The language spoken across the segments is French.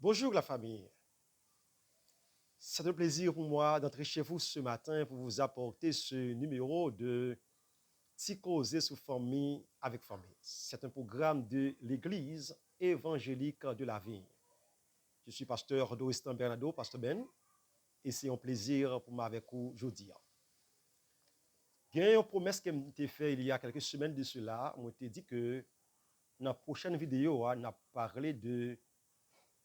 Bonjour la famille. C'est un plaisir pour moi d'entrer chez vous ce matin pour vous apporter ce numéro de Ticosé sous famille avec famille. C'est un programme de l'Église évangélique de la Vigne. Je suis pasteur Doristan Bernardo, pasteur Ben, et c'est un plaisir pour moi avec vous aujourd'hui. Il y a une promesse qui m'a été faite il y a quelques semaines de cela. On m'a dit que dans la prochaine vidéo, on a parlé de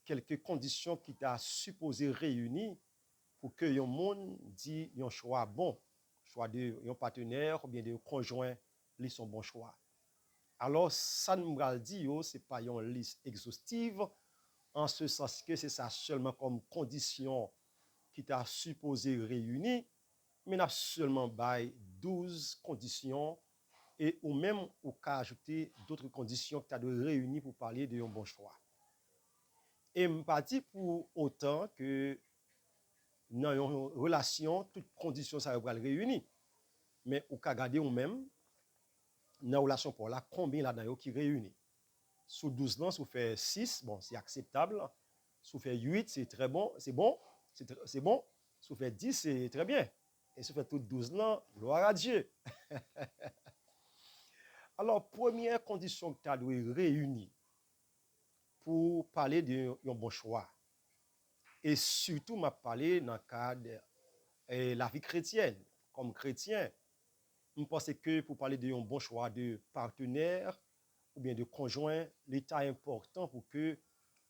quelques conditions qui t'a supposé réunir pour que yon monde dit yon choix bon, choix de yon partenaire ou bien de conjoint, li son bon choix. Alors, ça nous dit yo, c'est pas une liste exhaustive, en ce sens que c'est ça seulement comme condition qui t'a supposé réunir, mais n'a seulement bail 12 conditions et ou même ou qu'à ajouter d'autres conditions que tu as de réunir pour parler de un bon choix. Et pas dit pour autant que dans une relation, toutes conditions ça va réunir. Mais ou ka gade ou même dans relation pour là combien là dedans qui réunit. Sous 12 ans, sous fait 6, bon, c'est acceptable. Sous fait 8, c'est très bon, c'est bon, c'est bon. Sous fait 10, c'est très bien. Et sous fait tout 12 ans, gloire à Dieu. Alors, première condition que tu as dû réunir pour parler d'un bon choix. Et surtout, m'a parlé dans le cadre de la vie chrétienne. Comme chrétien, je pense que pour parler d'un bon choix de partenaire ou bien de conjoint, l'état est important pour que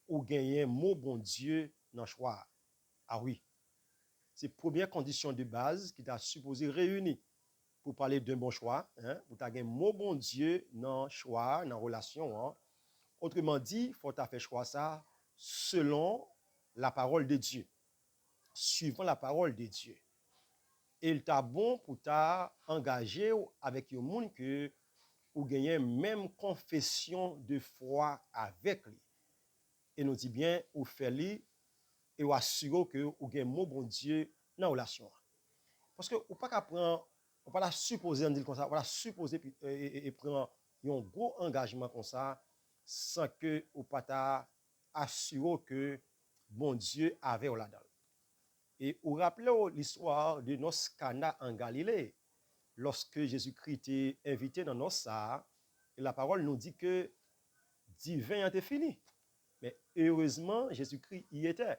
vous gagnez un mot bon Dieu dans le choix. Ah oui, c'est la première condition de base qui t'a supposé réunir pour parler d'un bon choix. Hein, vous avez un mot bon Dieu dans le choix, dans la relation. Hein. Autrement dit, il faut faire choix ça selon la parole de Dieu, suivant la parole de Dieu. Et il t'a bon pour t'engager avec un monde que ou gagnez même confession de foi avec lui. Et nous dit bien, ou fait lui, et ou assure que ou gagnez mot bon Dieu dans la relation. Parce que ou pas qu'à prendre, on pas la supposer en dire comme ça, on la supposer et prendre un gros engagement comme ça, sans que ou pas ta assurer que bon Dieu avait là-dedans. Et vous rappelez l'histoire de nos Cana en Galilée, lorsque Jésus-Christ était invité dans nos ça, et la parole nous dit que divin était fini. Mais heureusement, Jésus-Christ y était.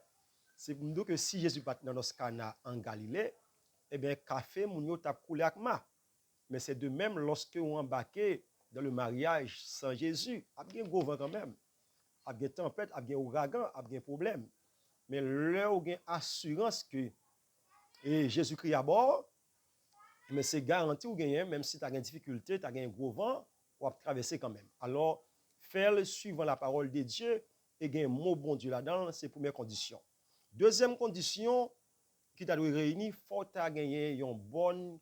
C'est pour nous que si Jésus bat dans nos Cana en Galilée, eh bien, café, moun yo tap coulé ak ma. Mais c'est de même lorsque on embarqué dans le mariage sans Jésus, il y a bien gros vent quand même. Il y a bien tempête, il y a bien ouragan, il y a bien problème. Mais là, on a assurance que Jésus-Christ à bord, mais c'est garanti ou gagner, même si tu as une difficulté, tu as un gros vent, on va traverser quand même. Alors, faire suivant la parole de Dieu et gagner un mot bon Dieu là-dedans, c'est la première condition. Deuxième condition, qui t'a réuni, il faut gagner une bonne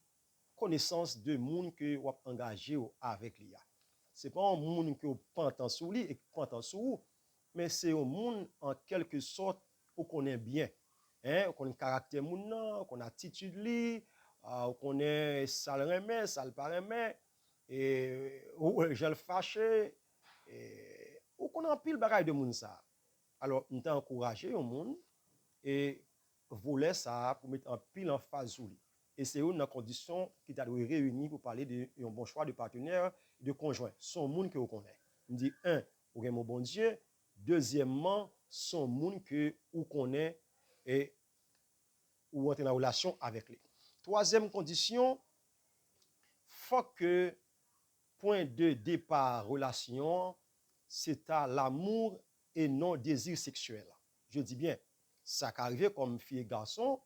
connaissance de monde que vous engagé avec lui. Ce n'est pas un monde que vous pentez sous lui et pentez sous vous, mais c'est un monde en quelque sorte qu'on connaît bien. Hein? On connaît le caractère moun nan, on connaît l'attitude li, on connaît ça le remet, ça le pas remet, et je le fâché, et on connaît pile bagaille de moun ça. Alors, on t'a encouragé au monde et voler ça pour mettre en pile en phase sous lui. Et c'est une condition qui t'a réuni pour parler d'un bon choix de partenaire, de conjoint. Son monde que vous connaissez. On dit, un, vous avez mon bon Dieu. Deuxièmement, son monde que vous connaissez et vous entrez en relation avec lui. Troisième condition, faut que point de départ relation, c'est à l'amour et non désir sexuel. Je dis bien, ça qui arrive comme fille et garçon,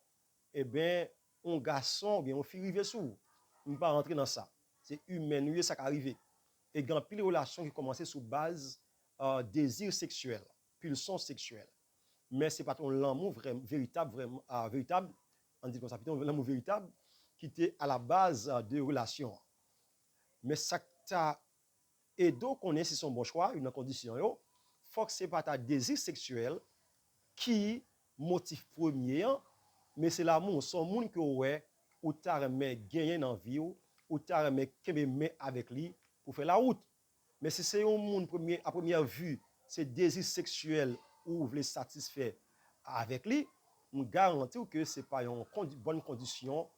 eh bien, un garçon ou bien une fille arrive sous. On ne pas rentrer dans ça. C'est humain, ça qui arrive. Et il y a pile de relations qui commencent sous base désir sexuel, pulsion sexuelle. Mais ce n'est pas ton l'amour véritable, vraiment, véritable, on dit comme ça, l'amour véritable qui était à la base de relations. Mais ça t'a aidé à connaître si son bon choix, une condition, il faut que ce n'est pas ta désir sexuel qui motif premier, mais c'est l'amour, son monde que ouais, ou t'as remis gagner dans vie ou t'as remis kembe avec lui pour faire la route. Mais si c'est un monde premier à première vue, c'est désir sexuel ou voulez satisfaire avec lui, je garantis que ce n'est pas une bonne condition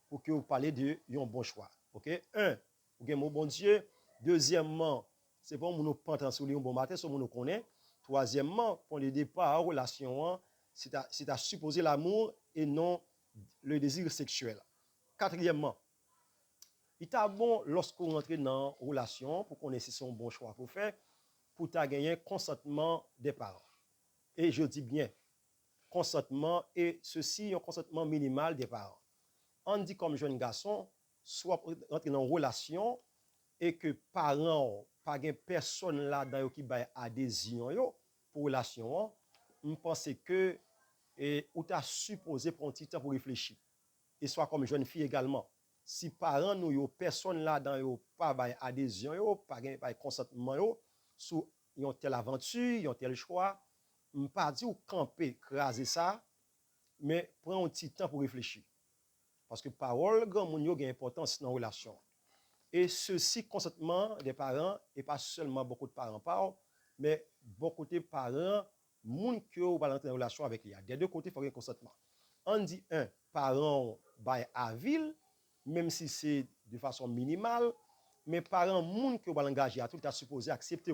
pour que vous parlez de un bon choix. OK? Un, vous avez mon bon Dieu. Deuxièmement, c'est pas nous pentons sur un bon matin, c'est nous connaît. Troisièmement, pour le départ en relation, c'est à supposer l'amour et non le désir sexuel. Quatrièmement, il est bon lorsque vous rentrez dans une relation pour connaître si c'est un bon choix pour faire, pour gagner consentement des parents. Et je dis bien consentement, et ceci un consentement minimal des parents. On dit comme jeune garçon, soit rentrer dans une relation et que parents, pas personne là dans qui bail adhésion yo pour relation, je pense que ou tu as supposé prendre un petit temps pour réfléchir. Et soit comme jeune fille également. Si parents nous yo personne là dans yo pas bail adhésion yo, pas consentement yo sous une telle aventure, un tel choix, je ne pas dire ou camper, craser ça, mais prendre un petit temps pour réfléchir. Parce que parole, grand moun yo gen importance dans la relation. Et ceci, consentement des parents, et pas seulement beaucoup de parents parlent, mais beaucoup de parents, moun qui ont dans une relation avec lui. Des deux côtés, il faut un consentement. On dit parents bail à ville, même si c'est de façon minimale, mais parents, moun qui ont engagé à tout, est supposé accepter.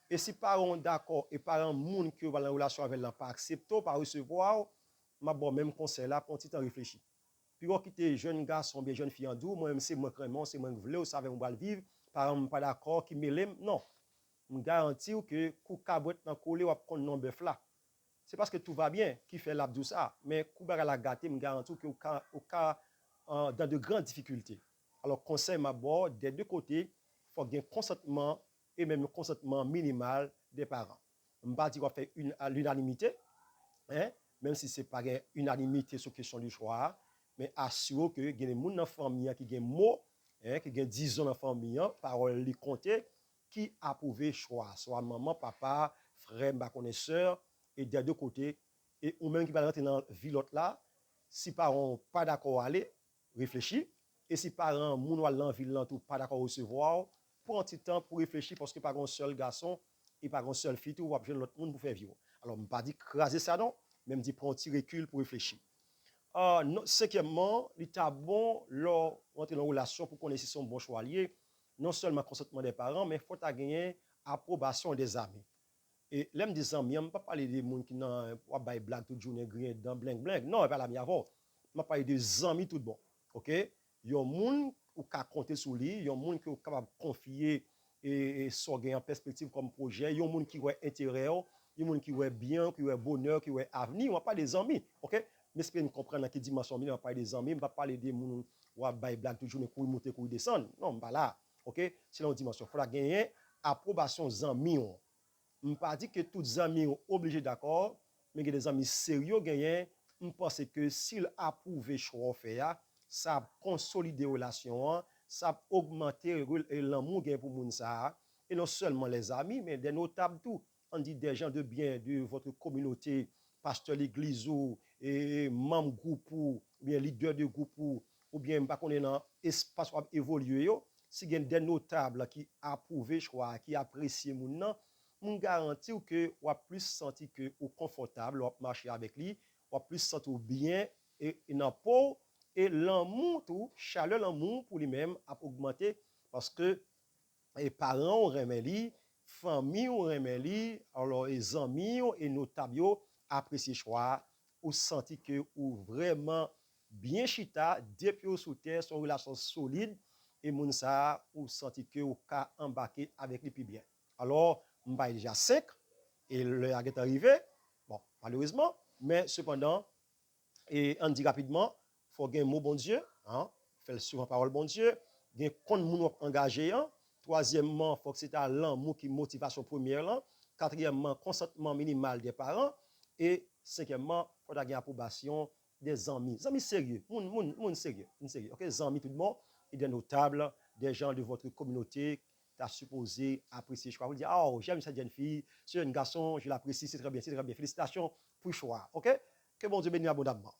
Et si parents d'accord et parents moun qui ont dans une relation avec lui, pas accepter, pas recevoir, ma bon même conseil là, pour un petit temps réfléchir. Puis quand quitter jeune garçon bien jeune fille en dou, moi même c'est moi vraiment c'est moi voulais ou savez on va le vivre, parents pas d'accord qui mêlem, non. Je garantis que kou kabret dans coller ou prendre non bœuf là. C'est parce que tout va bien qui fait l'abdou ça, mais kou baga la gâter, me garantis que au cas dans de grandes difficultés. Alors conseil ma bon des deux côtés, faut qu'il y ait consentement et même le consentement minimal des parents. On ne pas dire qu'on fait l'unanimité, hein, même si c'est pas une unanimité sur question du choix, mais assurer que il y a des gens dans la famille qui ont des mots, hein, qui ont 10 ans dans la famille, parole les compter, qui approuvent choix, soit maman, papa, frère, connaisseur, et des deux côtés, et ou même qui va rentrer dans la vie l'autre là, si parents pas d'accord à aller, réfléchir, et si parents, moun ou dans ville tout pas d'accord à recevoir, pour un petit temps pour réfléchir, parce que pas un seul garçon, et pas un seul fille, ou va besoin l'autre monde pour faire vivre. Alors, je ne pas dire craser ça non, même dit prendre un petit recul pour réfléchir. Cinquièmement, il est bon lors rentrer dans une relation pour connaître si son bon choix lié, non seulement consentement des parents, mais il faut gagner approbation des amis. Et l'aime des amis, je ne vais pas parler des gens qui n'ont pas de blague toute journée, grien dans bling bling. Non, pas la mienne avant. Je vais parler des amis tout bon. OK? Il y a des gens qui peuvent compter sur lui, il y a des gens qui sont capables de confier et sortir en perspective comme projet, il y a des gens qui ont intérêt, il y a des gens qui ont bien, qui ont bonheur, qui ont avenir. On ne va pas des amis. OK? Mais si vous comprenez dans quelle dimension, je ne vais pas parler des amis, je ne vais pas parler des gens qui ont des blagues toute journée, qui monter, qui descendre. Non, je ne vais pas là. OK? C'est une dimension. Il faut gagner approbation des amis. Je ne pas dire que tous les amis sont obligés d'accord, mais que des amis sérieux gagnent. Je pense que s'ils approuvent le choix faire, ça consolide les relations, ça augmente l'amour pour moun ça. Et non seulement les amis, mais des notables tout. On dit des gens de bien de votre communauté, pasteur l'église ou membre groupe ou bien leader de groupe ou bien pas qu'on est dans espace pour évoluer. Si il y a des notables qui approuvent le choix, qui apprécient moun nan, je garantis que vous plus senti que vous confortable, vous marcher avec lui, vous plus senti bien et dans peau et l'amour tout, chaleur l'amour pour lui-même a augmenté parce que les parents ont remis lui, famille ont remis lui, alors les amis et notables apprécient choix, ou senti que vous vraiment bien chita depuis sous terre, son relation solide et moun sa ou senti que vous ka embarquer avec lui plus bien. Alors je suis déjà sec et l'heure est arrivée. Bon, malheureusement, mais cependant, et on dit rapidement, il faut gagner mot bon Dieu, hein, faire souvent parole bon Dieu, gagner compte moun engagé. Hein. Troisièmement, il faut que c'est l'amour qui motivation première. Là. Quatrièmement, consentement minimal des parents. Et cinquièmement, il faut gagner approbation des amis. Des amis sérieux, moun sérieux, ok, des amis tout le monde, et des notables, des gens de votre communauté tu as supposé apprécier. Je crois dire, oh, j'aime cette jeune fille, c'est un garçon, je l'apprécie, c'est très bien, félicitations pour le choix. OK? Que bon Dieu bénisse abondamment.